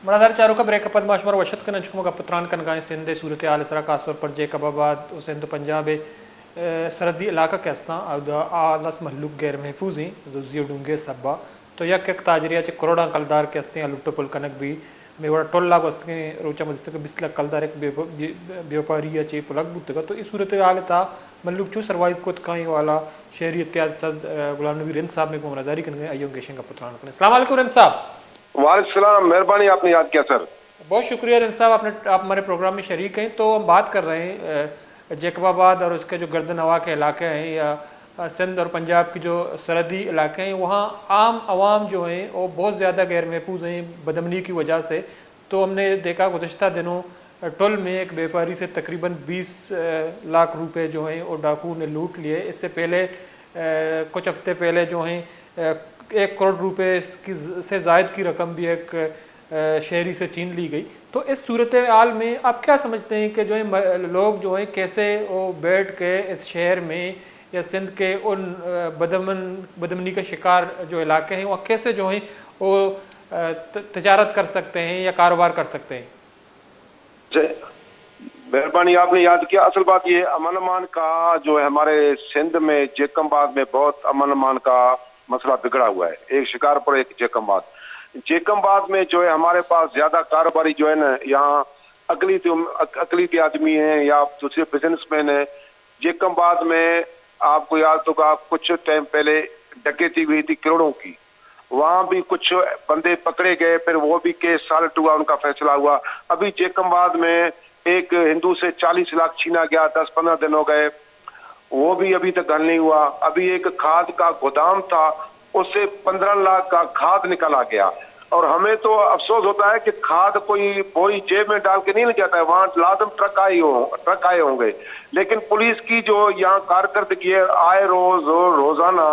मनादार चारों का ब्रेक अपद माशमर वशत का नचकुम का पुत्रान कनगाए सिंध सूरत हाल सरा खासतौर पर जे कबाबाद सिंध पंजाब सरहदी इलाका कैस्ता आलस महलूक गैर महफूज हैं दुजियो डूंगे सब्बा तो यक एक ताजरिया चे करोड़ा कलदार कैस्ते हैं लुट्टो पुल कनक भी मेरा टोल लाख वस्ते रोचा मदस्त के 20 लाख कलदार एक व्यापारी या चे पुलक बुतगा तो इस सूरत हाल था मल्लुक चू सर्वाइव को तकाई वाला शहरी इत्यादि सद गुलाम नबी रिंद साहब ने को मनादारी करने अयो गेशन का पुत्रान करने अस्सलाम वालेकुम रिंद साहब। वालेकुम, मेहरबानी, आपने याद किया सर। बहुत शुक्रिया रिंद साहब, आप हमारे प्रोग्राम में शरीक हैं। तो हम बात कर रहे हैं जैकबाबाद और उसके जो गर्दन हवा के इलाके हैं या सिंध और पंजाब की जो सरहदी इलाके हैं, वहाँ आम आवाम जो हैं वो बहुत ज़्यादा गैर महफूज हैं बदमनी की वजह से। तो हमने देखा गुज़श्ता दिनों टोल में एक व्यापारी से तकरीबन 20 लाख रुपए जो हैं वो डाकू ने लूट लिए। इससे पहले कुछ हफ्ते पहले जो हैं 1 करोड़ रुपए से ज़ायद की रकम भी एक शहरी से छीन ली गई। तो इस सूरत हाल में आप क्या समझते हैं कि जो है लोग जो हैं कैसे वो बैठ के इस शहर में या सिंध के उन बदमनी का शिकार जो इलाके हैं वहाँ कैसे जो हैं वो तजारत कर सकते हैं या कारोबार कर सकते हैं? मेहरबानी, आपने याद किया। असल बात ये अमन अमान का जो है हमारे सिंध में जेकमबाद में बहुत अमन अमान का मसला बिगड़ा हुआ है। एक शिकारपुर, एक जेकमबाद में जो है हमारे पास ज्यादा कारोबारी जो है ना, यहाँ अकलीती आदमी हैं या दूसरे बिजनेसमैन हैं। जेकमबाद में आपको याद होगा कुछ टाइम पहले डकैती हुई थी करोड़ों की, वहां भी कुछ बंदे पकड़े गए, फिर वो भी केस साल्ट हुआ, उनका फैसला हुआ। अभी जेकमबाद में एक हिंदू से 40 लाख छीना गया, 10-15 दिन हो गए, वो भी अभी तक हल नहीं हुआ। अभी एक खाद का गोदाम था, उससे 15 लाख का खाद निकाला गया। और हमें तो अफसोस होता है कि खाद कोई बोरी जेब में डाल के नहीं ले जाता है, वहां लाजम ट्रक आए होंगे। लेकिन पुलिस की जो यहाँ कारकर्दगी है, आए रोजाना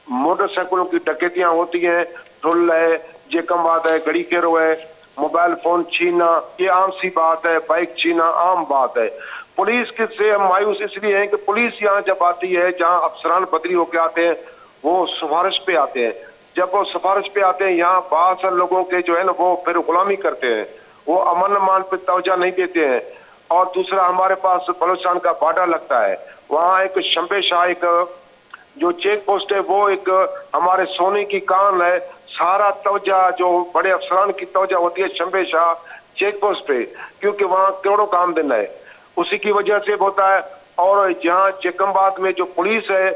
मोटरसाइकिलों की डकैतियां होती हैं। ठुल है, जेकमबाद है, गड़ी केरो है, मोबाइल फोन छीना ये आम सी बात है, बाइक छीना आम बात है। पुलिस के से हम मायूस इसलिए हैं कि पुलिस यहाँ जब आती है, जहाँ अफसरान बदली होके आते हैं, वो सिफारिश पे आते हैं। जब वो सिफारिश पे आते हैं, यहाँ बहुत लोगों के जो है ना वो फिर गुलामी करते हैं, वो अमन अमान पे तवज्जो नहीं देते हैं। और दूसरा, हमारे पास बलूचिस्तान का बॉर्डर लगता है, वहाँ एक शंबे शाह एक जो चेक पोस्ट है, वो एक हमारे सोने की कान है। सारा तवज्जो जो बड़े अफसरान की तवज्जो होती है शंबे शाह चेक पोस्ट पे, क्योंकि वहाँ करोड़ों का आमदन है, उसी की वजह से होता है। और यहाँ जेकमबाद में जो पुलिस है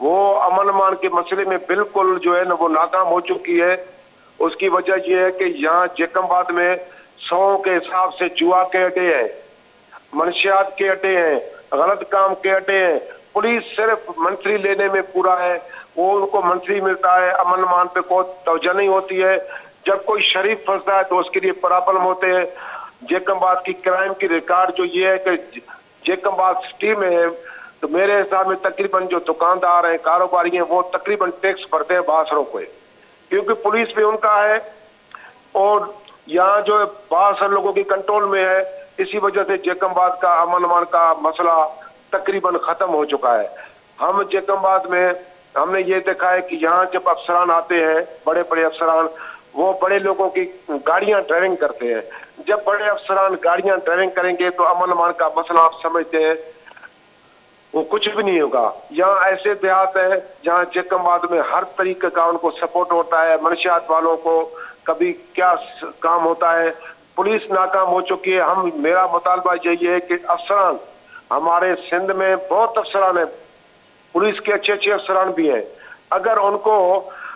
वो अमन अमान के मसले में बिल्कुल जो है ना वो नाकाम हो चुकी है। उसकी वजह यह है कि यहाँ जेकमबाद में 100 के हिसाब से जुआ के अड्डे हैं, मनशियात के अड्डे हैं, गलत काम के अड्डे हैं। पुलिस सिर्फ मंत्री लेने में पूरा है, वो उनको मंत्री मिलता है, अमन अमान पे कोई तवज्जो नहीं होती है। जब कोई शरीफ फंसता है तो उसके लिए प्रॉब्लम होते हैं। जेकमबाद की क्राइम की रिकॉर्ड जो ये है कि जेकमबाद सिटी में है, तो मेरे हिसाब में तकरीबन जो दुकानदार हैं, कारोबारी हैं, वो तकरीबन टैक्स भरते हैं बासरों को, क्योंकि पुलिस भी उनका है और यहाँ जो बासर लोगों की कंट्रोल में है। इसी वजह से जेकमबाद का अमन अमान का मसला तकरीबन खत्म हो चुका है। हम जेकमबाद में हमने ये देखा है कि यहाँ जब अफसरान आते हैं, बड़े बड़े अफसरान, वो बड़े लोगों की गाड़ियां ड्राइविंग करते हैं। जब बड़े अफसरान गाड़ियां ड्राइविंग करेंगे तो अमन अमान का मसला आप समझते हैं वो कुछ भी नहीं होगा। यहाँ ऐसे देहात है जहाँ जेकमबाद में हर तरीके का उनको सपोर्ट होता है, मनशियात वालों को कभी क्या काम होता है। पुलिस नाकाम हो चुकी है। मेरा मुतालबा यही है कि अफसरान, हमारे सिंध में बहुत अफसरान है, पुलिस के अच्छे अच्छे अफसरान भी हैं, अगर उनको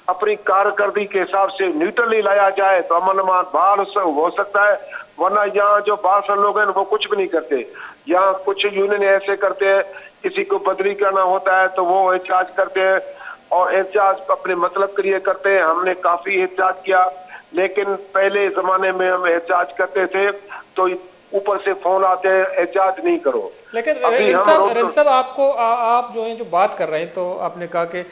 अपनी कारकर्दगी के हिसाब से न्यूट्रल नहीं लाया जाए तो अमन अमान बहाल हो सकता है। वरना यहाँ जो बासर लोग हैं वो कुछ भी नहीं करते। यहाँ कुछ यूनियन ऐसे करते हैं, किसी को बदली करना होता है तो वो एहतजाज करते हैं और एहतजाज अपने मतलब के लिए करते हैं। हमने काफी एहतजाज किया, लेकिन पहले जमाने में हम एहतजाज करते थे तो ऊपर से फोन आते हैं एहतजाज नहीं करो। लेकिन रिंद साहब आपको आप जो है जो बात कर रहे हैं, तो आपने कहा कि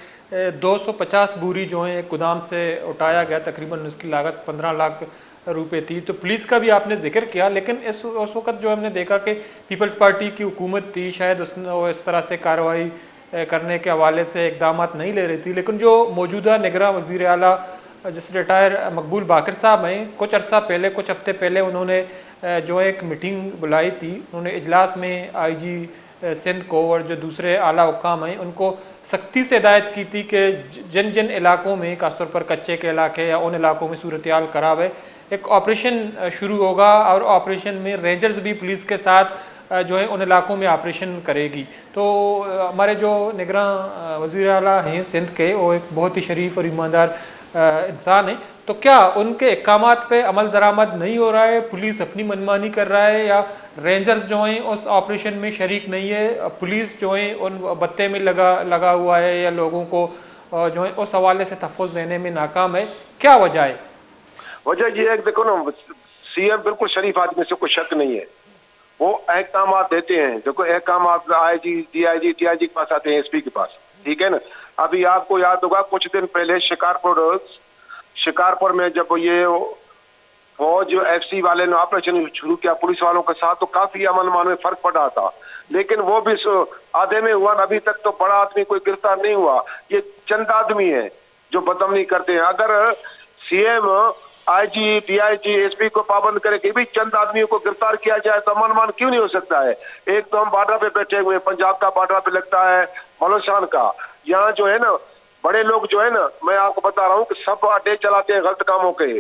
250 बोरी जो है गोदाम से उठाया गया, तकरीबन उसकी लागत 15 लाख रुपए थी। तो पुलिस का भी आपने जिक्र किया, लेकिन उस वक्त जो हमने देखा कि पीपल्स पार्टी की हुकूमत थी, शायद उसने इस तरह से कार्रवाई करने के हवाले से इकदाम नहीं ले रही थी। लेकिन जो मौजूदा निगरान वज़ीर आला जैसे रिटायर मकबूल बाकर साहब हैं, कुछ अर्सा पहले, कुछ हफ्ते पहले उन्होंने जो एक मीटिंग बुलाई थी, उन्होंने इजलास में आईजी सिंध को और जो दूसरे आला हुकाम हैं उनको सख्ती से हिदायत की थी कि जिन जिन इलाकों में खासतौर पर कच्चे के इलाके या उन इलाकों में सूरत हाल ख़राब है, एक ऑपरेशन शुरू होगा और ऑपरेशन में रेंजर्स भी पुलिस के साथ जो है उन इलाकों में ऑपरेशन करेगी। तो हमारे जो निगरान वज़ीर आला हैं सिंध के, वो एक बहुत ही शरीफ और ईमानदार इंसान है, तो क्या उनके अहकामात पे अमल दरामद नहीं हो रहा है? पुलिस अपनी मनमानी कर रहा है या रेंजर्स जो हैं उस ऑपरेशन में शरीक नहीं है? पुलिस जो है उन बत्ते में लगा हुआ है या लोगों को जो है उस हवाले से तहफ़्फ़ुज़ देने में नाकाम है? क्या वजह है? वजह ये है, देखो ना, सीएम बिल्कुल शरीफ आदमी से कोई शक नहीं है, वो अहकाम देते हैं। देखो अहकाम आईजी, डीआईजी, टीआईजी के पास आते हैं, एसपी के पास, ठीक है ना। अभी आपको याद होगा कुछ दिन पहले शिकारपुर में जब ये फौज एफसी वाले ने ऑपरेशन शुरू किया पुलिस वालों के साथ, तो काफी अमन अमान में फर्क पड़ा था, लेकिन वो भी आधे में हुआ। अभी तक तो बड़ा आदमी कोई गिरफ्तार नहीं हुआ। ये चंद आदमी है जो बदअमनी करते हैं। अगर सीएम, आईजी, डीआईजी, एसपी को पाबंद करे कि भी चंद आदमियों को गिरफ्तार किया जाए, तो अमन अमान क्यों नहीं हो सकता है? एक तो हम बॉर्डर पे बैठे हुए हैं, पंजाब का बॉर्डर पे लगता है, बलोचिस्तान का, यहाँ जो है ना बड़े लोग जो है ना, मैं आपको बता रहा हूँ कि सब अड्डे चलाते हैं गलत कामों के,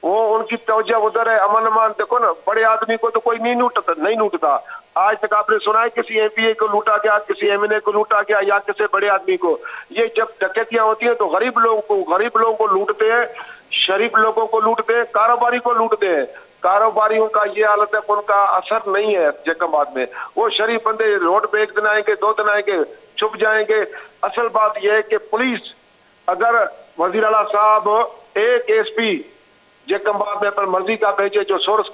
वो उनकी तवज्जो उधर है। अमन अमान देखो ना, बड़े आदमी को तो कोई नहीं लूटता। आज तक आपने सुना है किसी एमपीए को लूटा गया, किसी एमएनए को लूटा गया या किसी बड़े आदमी को? ये जब डकैतियां होती हैं तो गरीब लोगों को लूटते हैं, शरीफ लोगों को लूटते हैं, कारोबारी को लूटते हैं। कारोबारियों का ये हालत है, उनका असर नहीं है जैकबाद में। वो शरीफ बंदे रोड पे एक दिन आएंगे, 2 दिन आएंगे, छुप जाएंगे। असल बात यह है कि पुलिस, अगर वजीर आला साहब एक एसपी जैकबाद में अपनी मर्जी का भेजे, जो सोर्स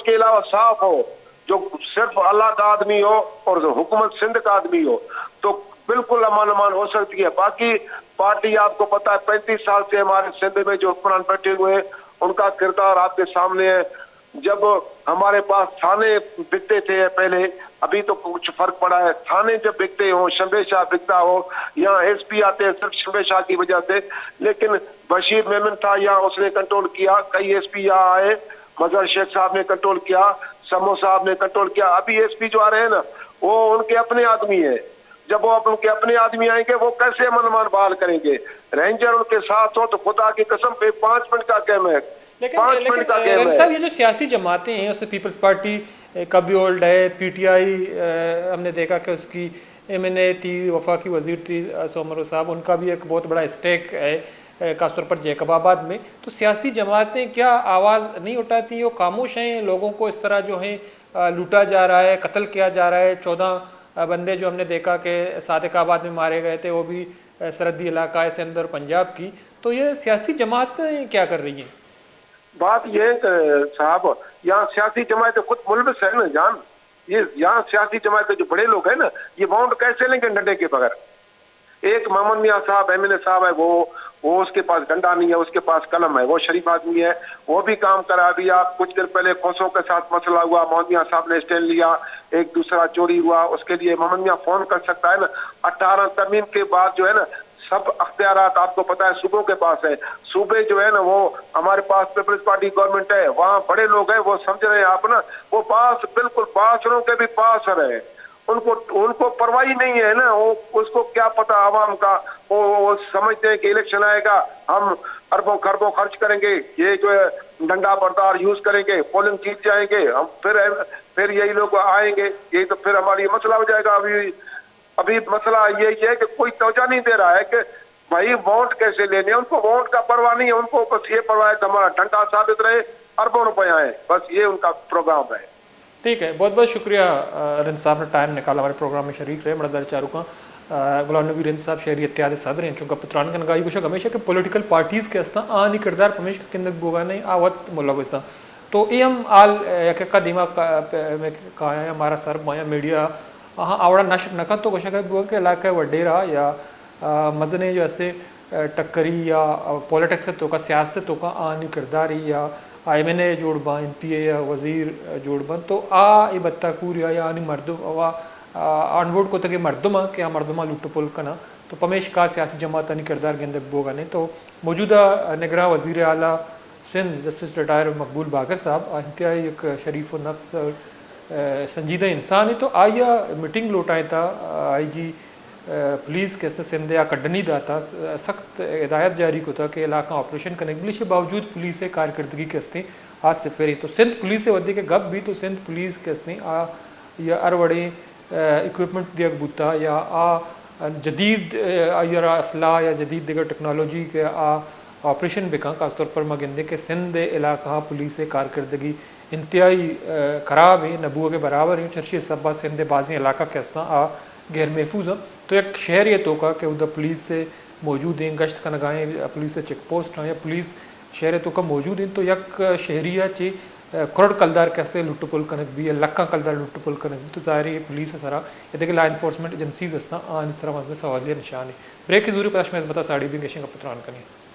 के अलावा साफ हो, जो सिर्फ अल्लाह का आदमी हो और हुकूमत सिंध का आदमी हो, तो बिल्कुल अमान अमान हो सकती है। बाकी पार्टी, आपको पता है 35 साल से हमारे सिंध में जो हुक्मरान बैठे हुए हैं, उनका किरदार आपके सामने है। जब हमारे पास थाने बिकते थे पहले, अभी तो कुछ फर्क पड़ा है। थाने जब बिकते हो, शंबे शाह बिकता हो, यहाँ एसपी आते हैं सिर्फ शंबे शाह की वजह से, लेकिन बशीर मेमन था यहाँ, उसने कंट्रोल किया। कई एसपी यहाँ आए, मजहर शेख साहब ने कंट्रोल किया, समो साहब ने कंट्रोल किया। अभी एसपी जो आ रहे हैं ना, वो उनके अपने आदमी है। जब वो उनके अपने आदमी आएंगे, वो कैसे अमन अमान बहाल करेंगे? रेंजर उनके साथ हो तो खुदा की कसम पे 5 मिनट का गेम है, 5 मिनट का गेम है। साहब, ये जो सियासी जमातें हैं, उसमें पीपल्स पार्टी का भी ओल्ड है, पीटीआई हमने देखा कि उसकी एमएनए थी, वफाकी वजीर थी सोमरो साहब, उनका भी एक बहुत बड़ा स्टेक है खासतौर पर जैकबाबाद में। तो सियासी जमातें क्या आवाज़ नहीं उठाती? वो खामोश हैं? लोगों को इस तरह जो है लूटा जा रहा है, कत्ल किया जा रहा है। 14 बंदे जो हमने देखा कि सादिकाबाद में मारे गए थे, वो भी सरहदी इलाका है सिंध और पंजाब की। तो ये सियासी जमातें क्या कर रही हैं? बात ये साहब, यहाँ सियासी जमातें खुद मुलविस है ना जान। ये यहाँ सियासी जमातें जो बड़े लोग हैं ना, ये वाउंड कैसे लेंगे डंडे के बगैर? एक मोहम्मद मियाँ साहब एमएलए साहब है, वो उसके पास डंडा नहीं है, उसके पास कलम है, वो शरीफ आदमी है, वो भी काम करा दिया। कुछ दिन पहले खोसों के साथ मसला हुआ, मोहम्मद मियाँ साहब ने स्टैंड लिया, एक दूसरा चोरी हुआ, उसके लिए मोहम्मद मियाँ फोन कर सकता है ना। 18 तरमीम के बाद जो है ना, सब अख्तियारात आपको पता है सूबों के पास है। सूबे जो है ना, वो हमारे पास पीपल्स पार्टी गवर्नमेंट है, वहाँ बड़े लोग हैं, वो समझ रहे हैं आप ना, वो पास बिल्कुल पासरों के भी पास रहे, उनको परवाह नहीं है ना। वो उसको क्या पता आवाम का, वो समझते हैं कि इलेक्शन आएगा, हम अरबों खरबों खर्च करेंगे, ये जो है डंडा बरदार यूज करेंगे, पोलिंग जीत जाएंगे हम, फिर यही लोग आएंगे, यही तो फिर हमारी मसला हो जाएगा। अभी मसला यही है कि कोई तवज्जो नहीं दे रहा है कि भाई वोट कैसे लेने, उनको वोट का परवाह नहीं है, उनको बस ये परवाह है कि हमारा डंडा साबित रहे, अरबों रुपए आए, बस ये उनका प्रोग्राम है। ठीक है, बहुत बहुत शुक्रिया रिंद साहब ने टाइम निकाला हमारे प्रोग्राम में शरीक रहे। मड़दार चारू का गुलाम नबी रिंद साहब शहरी इत्याद सदर हैं चूँकि पुत्रान का नगाई कुछ हमेशा के पॉलिटिकल पार्टीज़ के अस्ता आनी किरदार पमेश के बोगा नहीं आवत मुलविस। तो ये हम आल का दिमाग में कहा है हमारा सर माया मीडिया हाँ आवड़ा नशर नका तो कुछ के इलाका वडेरा या मजने जो ऐसे टक्करी या पॉलिटिक्स तो का सियासत तो का आनी किरदारी या एमएनए जोड़बा एमपीए या वजीर जोड़बन तो आ ये बत्ताकूर या आनी मर्दुम वा अनवोट को तक मरदमा क्या मरदमा लुटपुल कना तो पमेश का सियासी जमातनी किरदार गेंद बोगा ने तो मौजूदा निगरान वज़ीर आला सिंध जस्टिस रिटायर मकबूल बागर साहब इंतहाई एक शरीफ व नफ्स संजीदा इंसान है तो आया मीटिंग लोटाए था आई जी पुलिस के सिंध या कड्डनी दाता सख्त हिदायत जारी को था कि इलाका ऑपरेशन करने के बावजूद पुलिस कारकर्दगी के हस्ते आज से फेरी तो सिंध पुलिस से वधे के गप भी तो सिंध पुलिस के हस्ते या अरवड़े इक्विपमेंट दिया बूता या जदीद या असला या जदीद दिगर टेक्नोलॉजी के ऑपरेशन बिका खासतौर पर मगिंदे के सिंध इलाका पुलिस कारकर्दगी इंतहाई ख़राब है नबूआ के बराबर है चर्ची सबा सिंध बाजी इलाका के हस्ता गैर महफूज है तो एक शहर ये तो का कि उधर पुलिस से मौजूद हैं गश्त का नगाहें पुलिस से चेक पोस्ट हैं या पुलिस शहर तो का मौजूद हैं तो यक शहरिया चे करोड़ कलदार कैसे लुटपुल कनक भी लक्का कलदार लुटपुल कनक भी तो ज़ाहिर है पुलिस सरा ये ला इन्फोर्समेंट एजेंसीज हस्ता इस तरह मसले सवालिया निशान है ब्रेक की जरूरी पदाश में बता साड़ी भी गेशिंग का पत्रान करें